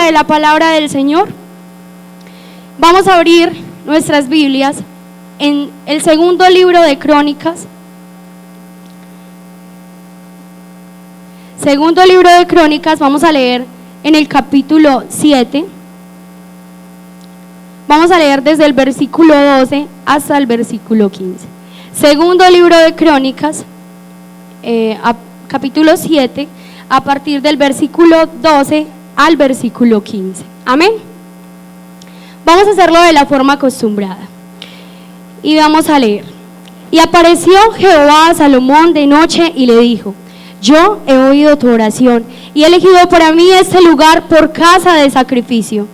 de la palabra del Señor. Vamos a abrir nuestras Biblias en el segundo libro de Crónicas. Segundo libro de Crónicas, vamos a leer en el capítulo 7. Vamos a leer desde el versículo 12 hasta el versículo 15. Segundo libro de Crónicas, capítulo 7, a partir del versículo 12 al versículo 15. Amén. Vamos a hacerlo de la forma acostumbrada. Y vamos a leer. Y apareció Jehová a Salomón de noche y le dijo: yo he oído tu oración y he elegido para mí este lugar por casa de sacrificio.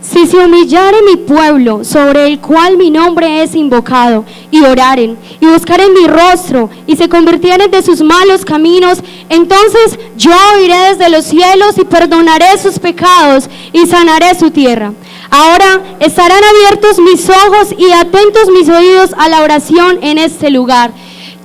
Si se humillare mi pueblo, sobre el cual mi nombre es invocado, y oraren, y buscaren mi rostro, y se convirtieren de sus malos caminos, entonces yo oiré desde los cielos, y perdonaré sus pecados, y sanaré su tierra. Ahora estarán abiertos mis ojos, y atentos mis oídos a la oración en este lugar.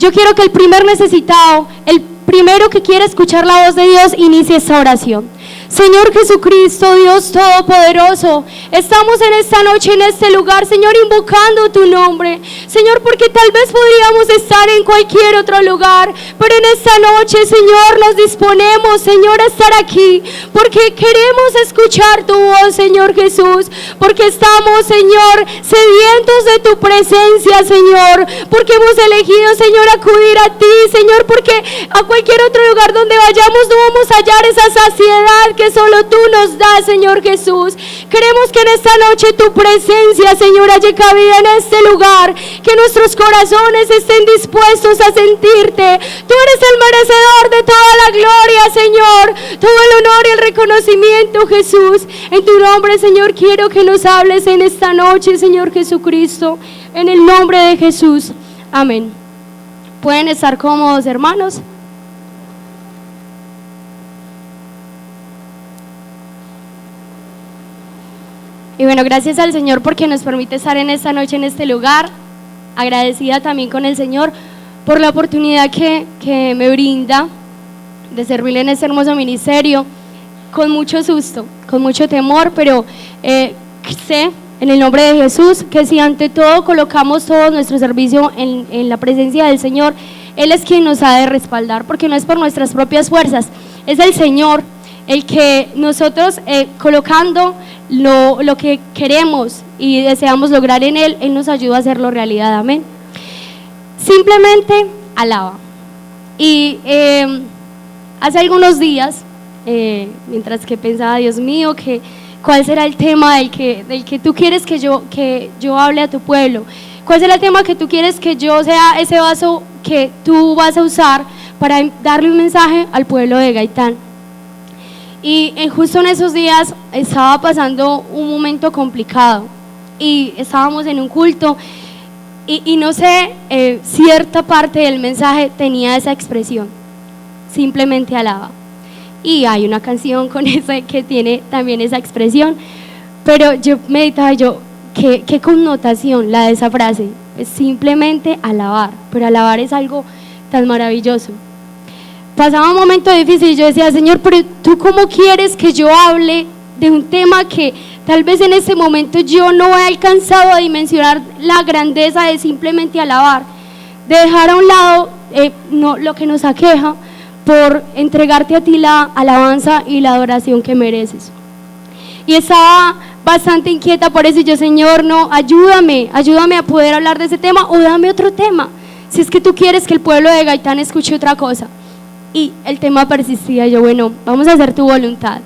Yo quiero que el primer necesitado, el primero que quiera escuchar la voz de Dios, inicie esta oración. Señor Jesucristo, Dios Todopoderoso, estamos en esta noche en este lugar, Señor, invocando tu nombre, Señor, porque tal vez podríamos estar en cualquier otro lugar, pero en esta noche, Señor, nos disponemos, Señor, a estar aquí, porque queremos escuchar tu voz, Señor Jesús, porque estamos, Señor, sedientos de tu presencia, Señor, porque hemos elegido, Señor, acudir a ti, Señor, porque a cualquier otro lugar donde vayamos no vamos a hallar esa saciedad que solo tú nos das, Señor Jesús. Queremos que en esta noche tu presencia, Señor, haya cabida en este lugar, que nuestros corazones estén dispuestos a sentirte. Tú eres el merecedor de toda la gloria, Señor, todo el honor y el reconocimiento, Jesús. En tu nombre, Señor, quiero que nos hables en esta noche, Señor Jesucristo, en el nombre de Jesús. Amén. ¿Pueden estar cómodos, hermanos? Y bueno, gracias al Señor porque nos permite estar en esta noche en este lugar. Agradecida también con el Señor por la oportunidad que me brinda de servirle en este hermoso ministerio, con mucho susto, con mucho temor, pero sé en el nombre de Jesús que si ante todo colocamos todo nuestro servicio en la presencia del Señor, Él es quien nos ha de respaldar, porque no es por nuestras propias fuerzas, es el Señor el que nosotros colocando lo que queremos y deseamos lograr en Él, Él nos ayuda a hacerlo realidad. Amén. Simplemente alaba. Y hace algunos días, mientras que pensaba, Dios mío, ¿cuál será el tema del que tú quieres que yo hable a tu pueblo? ¿Cuál será el tema que tú quieres que yo sea ese vaso que tú vas a usar para darle un mensaje al pueblo de Gaitán? Y justo en esos días estaba pasando un momento complicado y estábamos en un culto y no sé, cierta parte del mensaje tenía esa expresión, simplemente alaba. Y hay una canción con esa que tiene también esa expresión, pero yo meditaba, ¿qué connotación la de esa frase? Es simplemente alabar, pero alabar es algo tan maravilloso. Pasaba un momento difícil y yo decía, Señor, pero ¿tú cómo quieres que yo hable de un tema que tal vez en ese momento yo no he alcanzado a dimensionar la grandeza de simplemente alabar? De dejar a un lado lo que nos aqueja por entregarte a ti la alabanza y la adoración que mereces. Y estaba bastante inquieta por eso y yo, Señor, no, ayúdame a poder hablar de ese tema o dame otro tema, si es que tú quieres que el pueblo de Gaitán escuche otra cosa. Y el tema persistía, yo, bueno, vamos a hacer tu voluntad.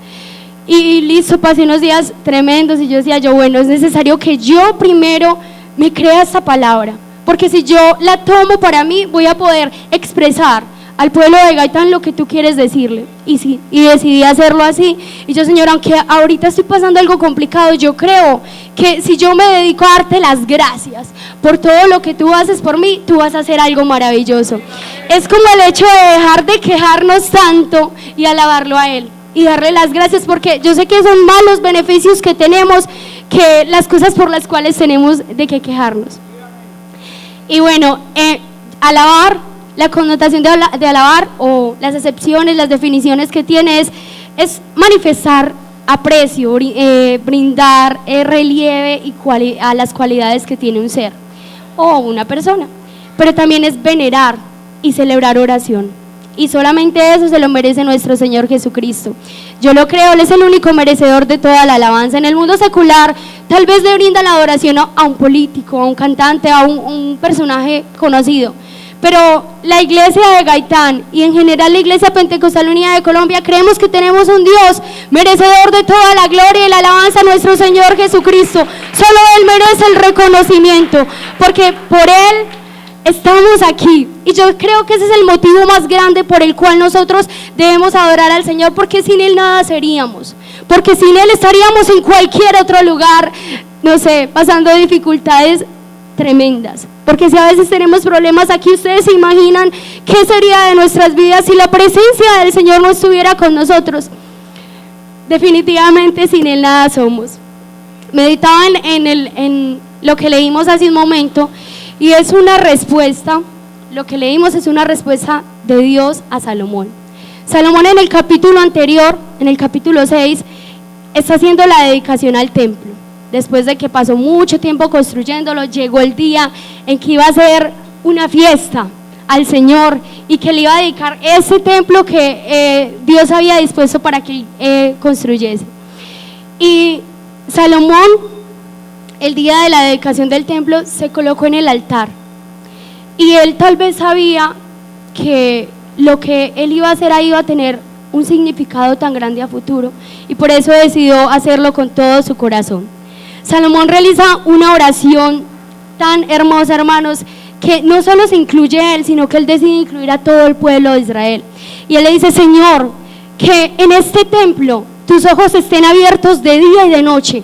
Y listo, pasé unos días tremendos y yo decía, bueno, es necesario que yo primero me crea esta palabra, porque si yo la tomo para mí, voy a poder expresar al pueblo de Gaitán lo que tú quieres decirle. Y decidí hacerlo así. Y yo, Señor, aunque ahorita estoy pasando algo complicado, yo creo que si yo me dedico a darte las gracias por todo lo que tú haces por mí, tú vas a hacer algo maravilloso. Es como el hecho de dejar de quejarnos tanto y alabarlo a Él y darle las gracias, porque yo sé que son malos beneficios que tenemos, que las cosas por las cuales tenemos de que quejarnos. Y bueno, alabar, la connotación de alabar o las acepciones, las definiciones que tiene es manifestar aprecio, brindar relieve a las cualidades que tiene un ser o una persona, pero también es venerar y celebrar oración, y solamente eso se lo merece nuestro Señor Jesucristo. Yo lo creo, Él es el único merecedor de toda la alabanza. En el mundo secular tal vez le brinda la adoración a un político, a un cantante, a un personaje conocido, pero la iglesia de Gaitán y en general la Iglesia Pentecostal Unida de Colombia creemos que tenemos un Dios merecedor de toda la gloria y la alabanza a nuestro Señor Jesucristo. Solo Él merece el reconocimiento, porque por Él estamos aquí, y yo creo que ese es el motivo más grande por el cual nosotros debemos adorar al Señor, porque sin Él nada seríamos, porque sin Él estaríamos en cualquier otro lugar, no sé, pasando dificultades tremendas. Porque si a veces tenemos problemas aquí, ustedes se imaginan qué sería de nuestras vidas si la presencia del Señor no estuviera con nosotros. Definitivamente sin Él nada somos. Meditaba en lo que leímos hace un momento, y es una respuesta, lo que leímos es una respuesta de Dios a Salomón. Salomón en el capítulo anterior, en el capítulo 6, está haciendo la dedicación al templo. Después de que pasó mucho tiempo construyéndolo, llegó el día en que iba a hacer una fiesta al Señor y que le iba a dedicar ese templo que Dios había dispuesto para que construyese. Y Salomón, el día de la dedicación del templo, se colocó en el altar, y él tal vez sabía que lo que él iba a hacer ahí iba a tener un significado tan grande a futuro, y por eso decidió hacerlo con todo su corazón. Salomón realiza una oración tan hermosa, hermanos, que no solo se incluye él, sino que él decide incluir a todo el pueblo de Israel. Y él le dice: Señor, que en este templo tus ojos estén abiertos de día y de noche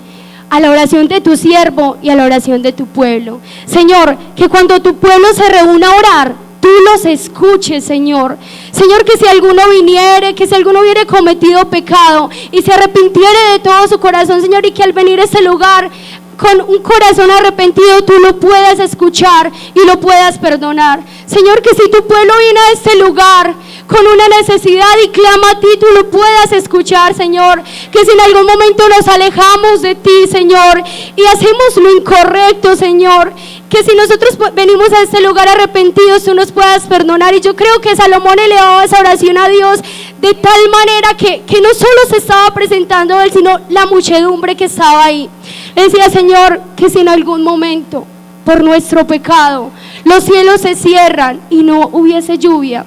a la oración de tu siervo y a la oración de tu pueblo. Señor, que cuando tu pueblo se reúna a orar, tú los escuches, Señor. Señor, que si alguno viniere, que si alguno hubiere cometido pecado y se arrepintiere de todo su corazón, Señor, y que al venir a este lugar con un corazón arrepentido, tú lo puedas escuchar y lo puedas perdonar. Señor, que si tu pueblo viene a este lugar con una necesidad y clama a ti, tú lo puedas escuchar, Señor. Que si en algún momento nos alejamos de ti, Señor, y hacemos lo incorrecto, Señor, que si nosotros venimos a este lugar arrepentidos, tú nos puedas perdonar. Y yo creo que Salomón elevaba esa oración a Dios de tal manera que no solo se estaba presentando él, sino la muchedumbre que estaba ahí. Le decía: Señor, que si en algún momento, por nuestro pecado, los cielos se cierran y no hubiese lluvia,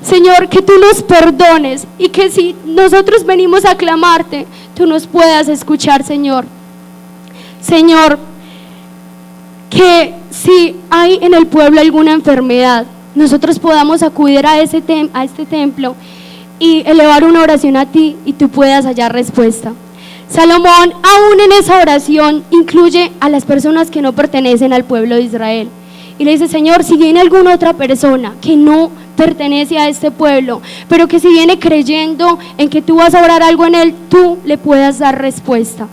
Señor, que tú nos perdones, y que si nosotros venimos a clamarte, tú nos puedas escuchar, Señor. Señor, que si hay en el pueblo alguna enfermedad, nosotros podamos acudir a este templo y elevar una oración a ti, y tú puedas hallar respuesta. Salomón, aún en esa oración, incluye a las personas que no pertenecen al pueblo de Israel, y le dice: Señor, si viene alguna otra persona que no pertenece a este pueblo, pero que si viene creyendo en que tú vas a orar algo en él, tú le puedas dar respuesta.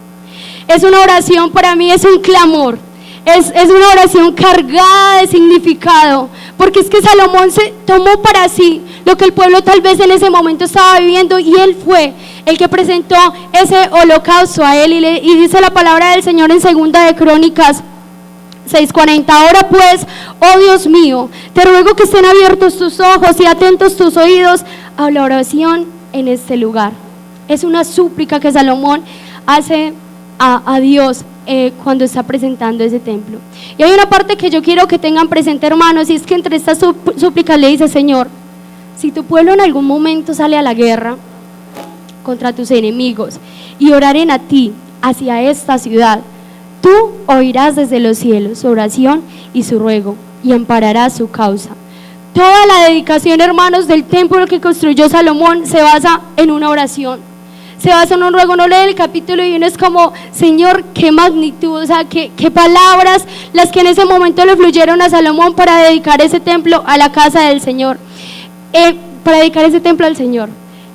Es una oración, para mí es un clamor, es una oración cargada de significado, porque es que Salomón se tomó para sí lo que el pueblo tal vez en ese momento estaba viviendo, y él fue el que presentó ese holocausto a él. Y dice la palabra del Señor en 2 de Crónicas 6:40: Ahora pues, oh Dios mío, te ruego que estén abiertos tus ojos y atentos tus oídos a la oración en este lugar. Es una súplica que Salomón hace a Dios cuando está presentando ese templo. Y hay una parte que yo quiero que tengan presente, hermanos, y es que entre estas súplicas le dice: Señor, si tu pueblo en algún momento sale a la guerra contra tus enemigos y oraren a ti hacia esta ciudad, tú oirás desde los cielos su oración y su ruego, y ampararás su causa. Toda la dedicación, hermanos, del templo que construyó Salomón se basa en una oración, se basa en un ruego. No lee el capítulo y uno es como: Señor, qué magnitud, o sea, qué palabras las que en ese momento le fluyeron a Salomón para dedicar ese templo a la casa del Señor, para dedicar ese templo al Señor.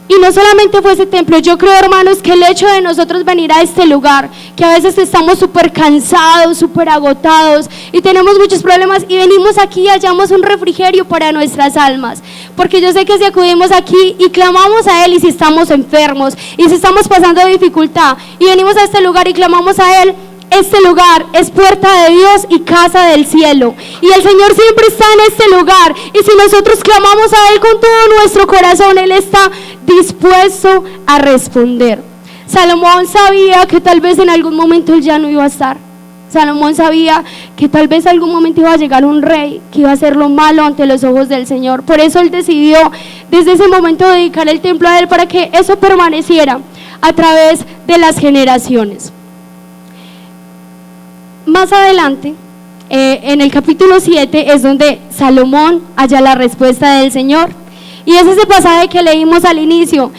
Y no solamente fue ese templo, yo creo, hermanos, que el hecho de nosotros venir a este lugar, que a veces estamos súper cansados, súper agotados y tenemos muchos problemas y venimos aquí y hallamos un refrigerio para nuestras almas, porque yo sé que si acudimos aquí y clamamos a Él, y si estamos enfermos y si estamos pasando dificultad y venimos a este lugar y clamamos a Él, este lugar es puerta de Dios y casa del cielo, y el Señor siempre está en este lugar, y si nosotros clamamos a Él con todo nuestro corazón, Él está dispuesto a responder. Salomón sabía que tal vez en algún momento él ya no iba a estar. Salomón sabía que tal vez en algún momento iba a llegar un rey que iba a hacer lo malo ante los ojos del Señor. Por eso él decidió desde ese momento dedicar el templo a Él, para que eso permaneciera a través de las generaciones. Más adelante, en el capítulo 7 es donde Salomón halla la respuesta del Señor, y es ese pasaje que leímos al inicio.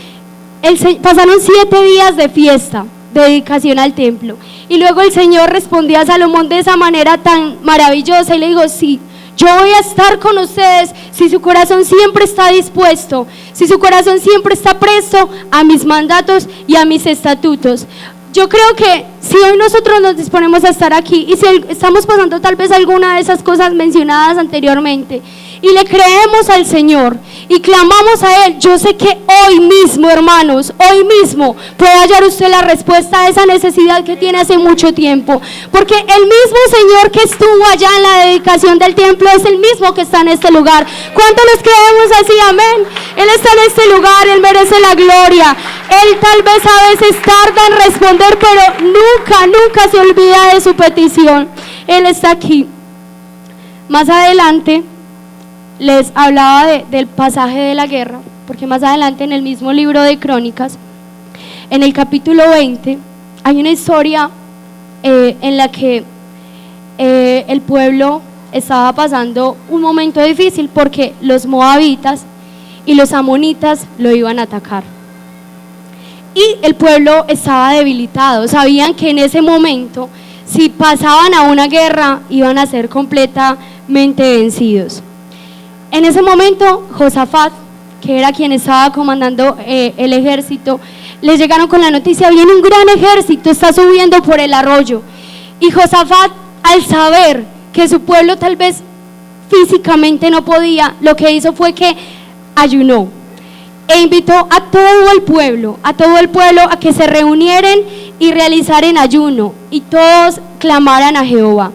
Pasaron 7 días de fiesta, de dedicación al templo, y luego el Señor respondió a Salomón de esa manera tan maravillosa y le dijo: sí, yo voy a estar con ustedes si su corazón siempre está dispuesto, si su corazón siempre está presto a mis mandatos y a mis estatutos. Yo creo que si hoy nosotros nos disponemos a estar aquí y si estamos pasando tal vez alguna de esas cosas mencionadas anteriormente y le creemos al Señor y clamamos a Él, yo sé que hoy mismo, hermanos, hoy mismo puede hallar usted la respuesta a esa necesidad que tiene hace mucho tiempo, porque el mismo Señor que estuvo allá en la dedicación del templo es el mismo que está en este lugar. ¿Cuánto nos creemos así? Amén. Él está en este lugar, Él merece la gloria. Él tal vez a veces tarda en responder, pero nunca se olvida de su petición. Él está aquí. Más adelante les hablaba del pasaje de la guerra, porque más adelante en el mismo libro de Crónicas, en el capítulo 20, hay una historia en la que el pueblo estaba pasando un momento difícil, porque los moabitas y los amonitas lo iban a atacar. Y el pueblo estaba debilitado, sabían que en ese momento, si pasaban a una guerra, iban a ser completamente vencidos. En ese momento, Josafat, que era quien estaba comandando el ejército, les llegaron con la noticia: viene un gran ejército, está subiendo por el arroyo. Y Josafat, al saber que su pueblo tal vez físicamente no podía, lo que hizo fue que ayunó e invitó a todo el pueblo a que se reunieran y realizaran ayuno, y todos clamaran a Jehová.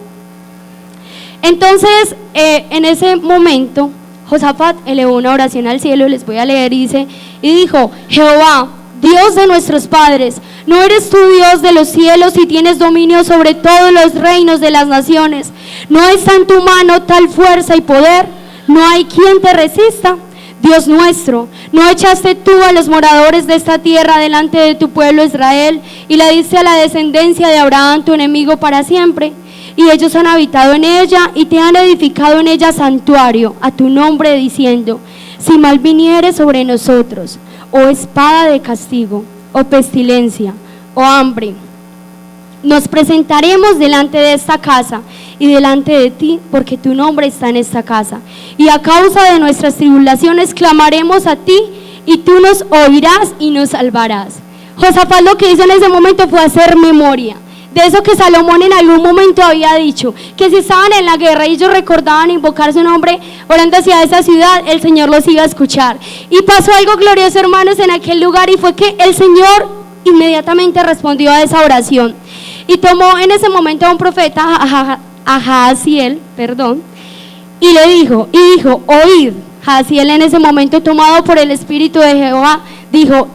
Entonces, en ese momento, Josafat elevó una oración al cielo, les voy a leer, dice, y dijo: Jehová, Dios de nuestros padres, ¿no eres tú Dios de los cielos y tienes dominio sobre todos los reinos de las naciones? ¿No está en tu mano tal fuerza y poder? ¿No hay quien te resista? Dios nuestro, ¿no echaste tú a los moradores de esta tierra delante de tu pueblo Israel y la diste a la descendencia de Abraham, tu enemigo, para siempre? Y ellos han habitado en ella y te han edificado en ella santuario a tu nombre, diciendo: si mal viniere sobre nosotros, o espada de castigo, o pestilencia, o hambre, nos presentaremos delante de esta casa y delante de ti, porque tu nombre está en esta casa, y a causa de nuestras tribulaciones clamaremos a ti, y tú nos oirás y nos salvarás. Josafat lo que hizo en ese momento fue hacer memoria de eso que Salomón en algún momento había dicho, que si estaban en la guerra y ellos recordaban invocar su nombre orando hacia esa ciudad, el Señor los iba a escuchar. Y pasó algo glorioso, hermanos, en aquel lugar, y fue que el Señor inmediatamente respondió a esa oración y tomó en ese momento a un profeta, a Jaasiel, y le dijo, oíd. Jaasiel, en ese momento tomado por el Espíritu de Jehová, dijo: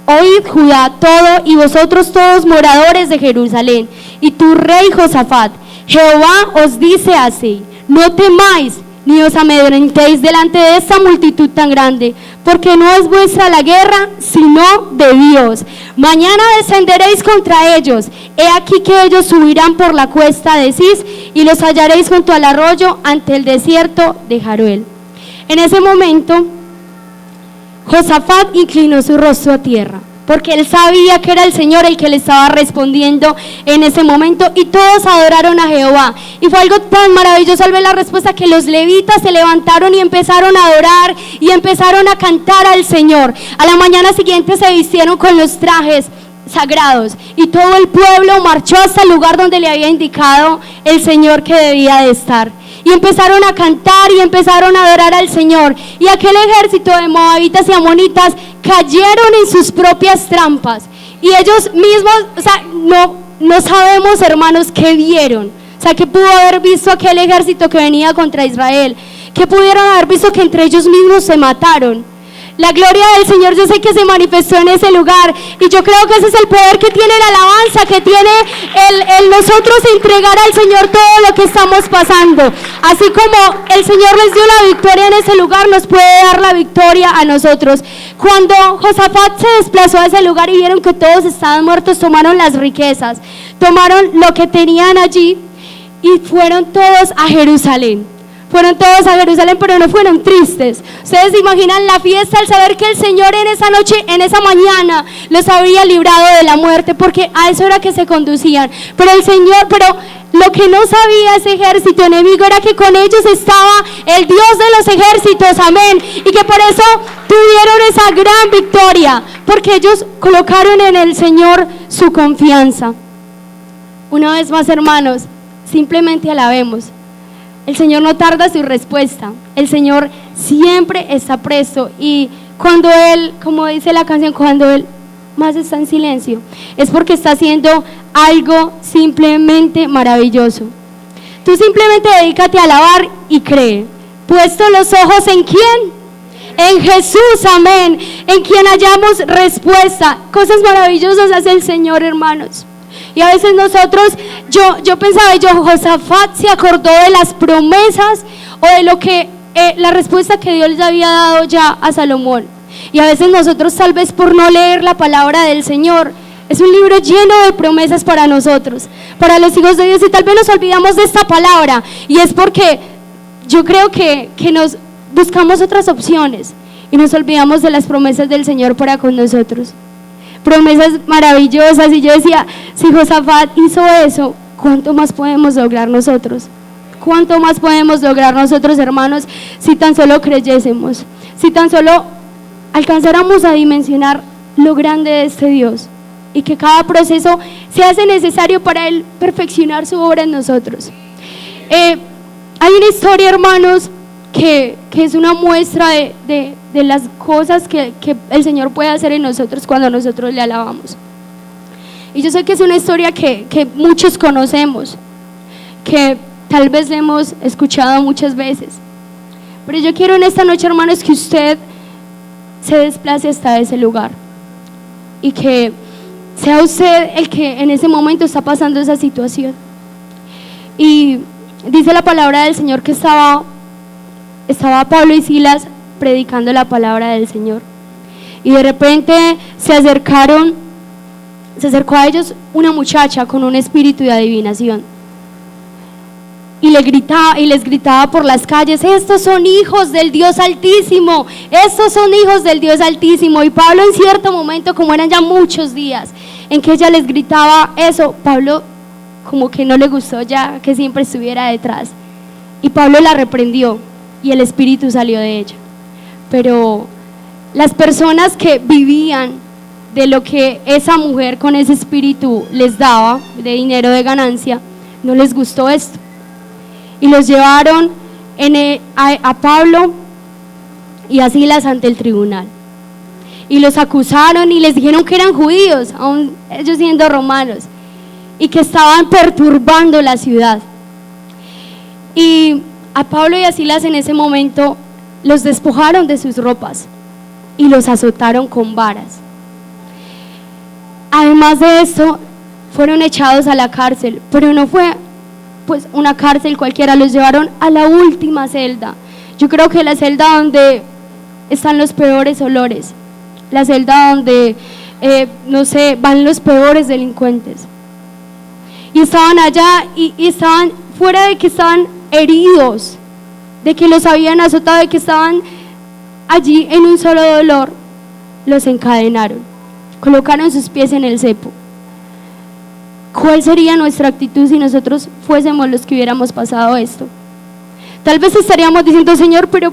oíd, Judá todo, y vosotros todos moradores de Jerusalén, y tu rey Josafat, Jehová os dice así: no temáis ni os amedrentéis delante de esta multitud tan grande, porque no es vuestra la guerra, sino de Dios. Mañana descenderéis contra ellos, he aquí que ellos subirán por la cuesta de Cis, y los hallaréis junto al arroyo ante el desierto de Jaruel. En ese momento, Josafat inclinó su rostro a tierra porque él sabía que era el Señor el que le estaba respondiendo en ese momento, y todos adoraron a Jehová. Y fue algo tan maravilloso al ver la respuesta que los levitas se levantaron y empezaron a adorar y empezaron a cantar al Señor. A la mañana siguiente se vistieron con los trajes sagrados y todo el pueblo marchó hasta el lugar donde le había indicado el Señor que debía de estar, y empezaron a cantar y empezaron a adorar al Señor. Y aquel ejército de moabitas y amonitas cayeron en sus propias trampas, y ellos mismos, o sea, no sabemos, hermanos, qué vieron. O sea, que pudo haber visto aquel ejército que venía contra Israel, que pudieron haber visto que entre ellos mismos se mataron. La gloria del Señor yo sé que se manifestó en ese lugar, y yo creo que ese es el poder que tiene la alabanza, que tiene el nosotros entregar al Señor todo lo que estamos pasando. Así como el Señor les dio la victoria en ese lugar, nos puede dar la victoria a nosotros. Cuando Josafat se desplazó a ese lugar y vieron que todos estaban muertos, tomaron las riquezas, tomaron lo que tenían allí y fueron todos a Jerusalén. Fueron todos a Jerusalén, pero no fueron tristes. Ustedes se imaginan la fiesta al saber que el Señor en esa noche, en esa mañana, los había librado de la muerte, porque a eso era que se conducían. Pero el Señor, lo que no sabía ese ejército enemigo era que con ellos estaba el Dios de los ejércitos, amén. Y que por eso tuvieron esa gran victoria, porque ellos colocaron en el Señor su confianza. Una vez más, hermanos, simplemente alabemos. El Señor no tarda su respuesta, el Señor siempre está presto, y cuando Él, como dice la canción, cuando Él más está en silencio, es porque está haciendo algo simplemente maravilloso. Tú simplemente dedícate a alabar y cree, puesto los ojos ¿en quién? En Jesús, amén, en quien hallamos respuesta. Cosas maravillosas hace el Señor, hermanos. Y a veces nosotros, yo pensaba, Josafat se acordó de las promesas o de lo que, la respuesta que Dios les había dado ya a Salomón. Y a veces nosotros, tal vez por no leer la palabra del Señor, es un libro lleno de promesas para nosotros, para los hijos de Dios, y tal vez nos olvidamos de esta palabra, y es porque yo creo que nos buscamos otras opciones y nos olvidamos de las promesas del Señor para con nosotros. Promesas maravillosas, y yo decía, si Josafat hizo eso, ¿cuánto más podemos lograr nosotros? ¿Cuánto más podemos lograr nosotros, hermanos, si tan solo creyésemos, si tan solo alcanzáramos a dimensionar lo grande de este Dios, y que cada proceso se hace necesario para Él perfeccionar su obra en nosotros? Hay una historia, hermanos, que es una muestra de las cosas que el Señor puede hacer en nosotros cuando nosotros le alabamos. Y yo sé que es una historia que muchos conocemos, que tal vez le hemos escuchado muchas veces, pero yo quiero en esta noche, hermanos, que usted se desplace hasta ese lugar, y que sea usted el que en ese momento está pasando esa situación. Y dice la palabra del Señor que estaba Pablo y Silas predicando la palabra del Señor, y de repente se acercó a ellos una muchacha con un espíritu de adivinación, y les gritaba por las calles: estos son hijos del Dios Altísimo, estos son hijos del Dios Altísimo. Y Pablo, en cierto momento, como eran ya muchos días en que ella les gritaba eso, Pablo como que no le gustó ya que siempre estuviera detrás, y Pablo la reprendió y el espíritu salió de ella. Pero las personas que vivían de lo que esa mujer con ese espíritu les daba de dinero, de ganancia, no les gustó esto, y los llevaron a Pablo y a Silas ante el tribunal, y los acusaron y les dijeron que eran judíos, aun ellos siendo romanos, y que estaban perturbando la ciudad. Y a Pablo y a Silas en ese momento los despojaron de sus ropas y los azotaron con varas. Además de esto, fueron echados a la cárcel, pero no fue pues una cárcel cualquiera, los llevaron a la última celda. Yo creo que la celda donde están los peores olores, la celda donde no sé, van los peores delincuentes. Y estaban allá y estaban, fuera de que estaban heridos, de que los habían azotado, de que estaban allí en un solo dolor, los encadenaron colocaron sus pies en el cepo. ¿Cuál sería nuestra actitud si nosotros fuésemos los que hubiéramos pasado esto? Tal vez estaríamos diciendo: Señor, pero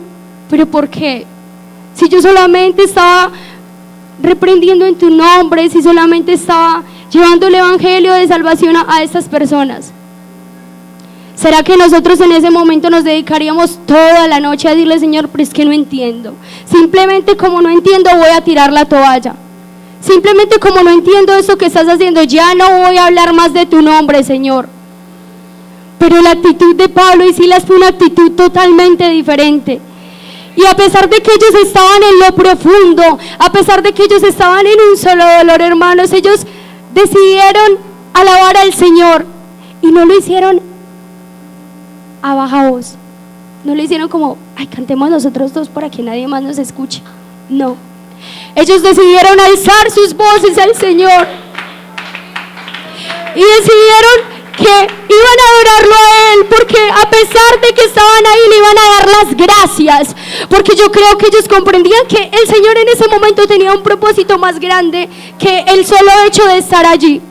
¿por qué? Si yo solamente estaba reprendiendo en tu nombre, si solamente estaba llevando el evangelio de salvación a estas personas. ¿Será que nosotros en ese momento nos dedicaríamos toda la noche a decirle: Señor, pero es que no entiendo? Simplemente como no entiendo, voy a tirar la toalla. Simplemente como no entiendo esto que estás haciendo, ya no voy a hablar más de tu nombre, Señor. Pero la actitud de Pablo y Silas fue una actitud totalmente diferente. Y a pesar de que ellos estaban en lo profundo, a pesar de que ellos estaban en un solo dolor, hermanos, ellos decidieron alabar al Señor. Y no lo hicieron a baja voz. No lo hicieron como: ay, cantemos nosotros dos para que nadie más nos escuche. No. Ellos decidieron alzar sus voces al Señor. Y decidieron que iban a adorarlo a Él, porque a pesar de que estaban ahí, le iban a dar las gracias, porque yo creo que ellos comprendían que el Señor en ese momento tenía un propósito más grande que el solo hecho de estar allí.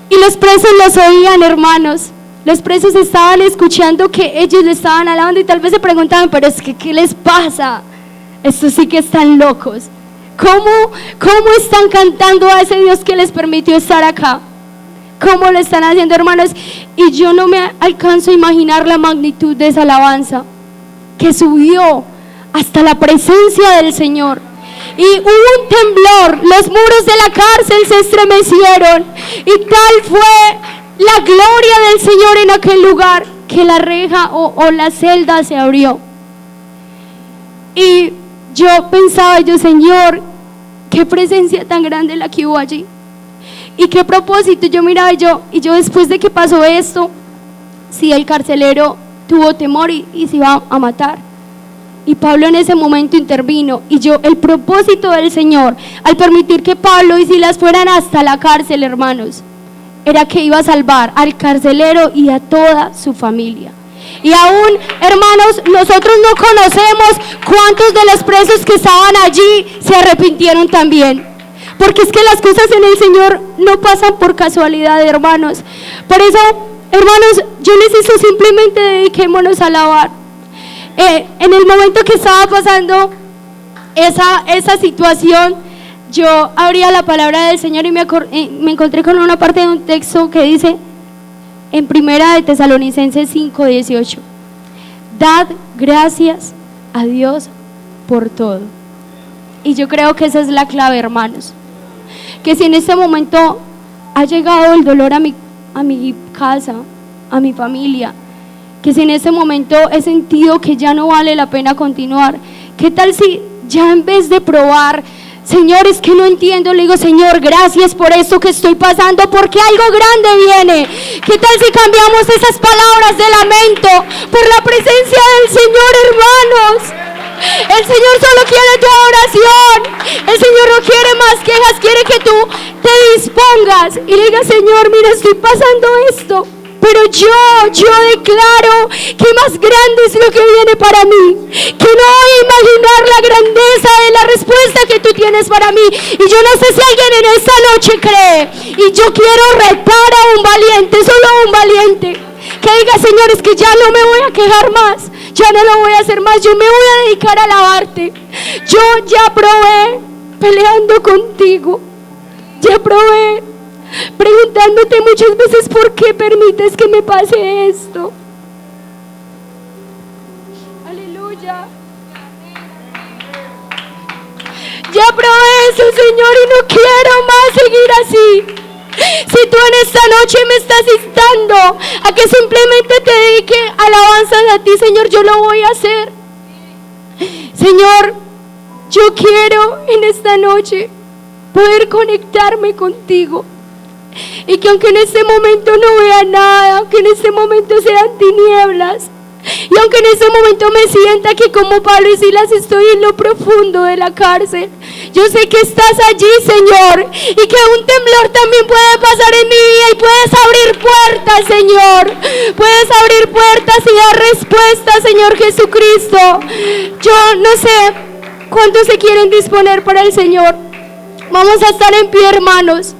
Y los presos los oían, hermanos. Los presos estaban escuchando que ellos le estaban alabando y tal vez se preguntaban: pero es que ¿qué les pasa? Estos sí que están locos. ¿Cómo están cantando a ese Dios que les permitió estar acá? ¿Cómo lo están haciendo, hermanos? Y yo no me alcanzo a imaginar la magnitud de esa alabanza que subió hasta la presencia del Señor. Y hubo un temblor, los muros de la cárcel se estremecieron, y tal fue la gloria del Señor en aquel lugar que la reja o la celda se abrió. Y yo pensaba, Señor, qué presencia tan grande la que hubo allí. Y qué propósito. Yo miraba y yo después de que pasó esto, sí, el carcelero tuvo temor y se iba a matar. Y Pablo en ese momento intervino. Y el propósito del Señor, al permitir que Pablo y Silas fueran hasta la cárcel, hermanos, era que iba a salvar al carcelero y a toda su familia. Y aún, hermanos, nosotros no conocemos cuántos de los presos que estaban allí se arrepintieron también. Porque es que las cosas en el Señor no pasan por casualidad, hermanos. Por eso, hermanos, yo necesito simplemente dediquémonos a alabar. En el momento que estaba pasando esa situación, yo abría la palabra del Señor y me encontré con una parte de un texto que dice en 1 de Tesalonicenses 5:18: dad gracias a Dios por todo. Y yo creo que esa es la clave, hermanos. Que si en este momento ha llegado el dolor a mi casa, a mi familia, que si en este momento he sentido que ya no vale la pena continuar, ¿qué tal si ya en vez de probar: Señor, es que no entiendo, le digo: Señor, gracias por esto que estoy pasando, porque algo grande viene? ¿Qué tal si cambiamos esas palabras de lamento por la presencia del Señor, hermanos? El Señor solo quiere tu adoración. El Señor no quiere más quejas, quiere que tú te dispongas y le digas: Señor, mira, estoy pasando esto, pero yo declaro que más grande es lo que viene para mí, que no voy a imaginar la grandeza de la respuesta que tú tienes para mí. Y yo no sé si alguien en esta noche cree, y yo quiero retar a un valiente, solo a un valiente, que diga: Señor, es que ya no me voy a quejar más, ya no lo voy a hacer más, yo me voy a dedicar a alabarte. Yo ya probé peleando contigo, ya probé preguntándote muchas veces: ¿por qué permites que me pase esto? Aleluya. Ya probé eso, Señor, y no quiero más seguir así. Si tú en esta noche me estás instando a que simplemente te dedique alabanzas a ti, Señor, yo lo voy a hacer. Señor, yo quiero en esta noche poder conectarme contigo, y que aunque en este momento no vea nada, aunque en este momento sean tinieblas, y aunque en este momento me sienta que como Pablo y Silas estoy en lo profundo de la cárcel, yo sé que estás allí, Señor, y que un temblor también puede pasar en mi vida, y puedes abrir puertas, Señor. Puedes abrir puertas y dar respuestas, Señor Jesucristo. Yo no sé cuántos se quieren disponer para el Señor. Vamos a estar en pie, hermanos,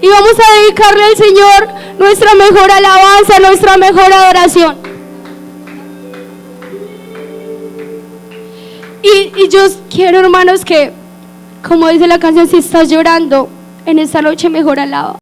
y vamos a dedicarle al Señor nuestra mejor alabanza, nuestra mejor adoración. Y yo quiero, hermanos, que, como dice la canción, si estás llorando en esta noche, mejor alaba.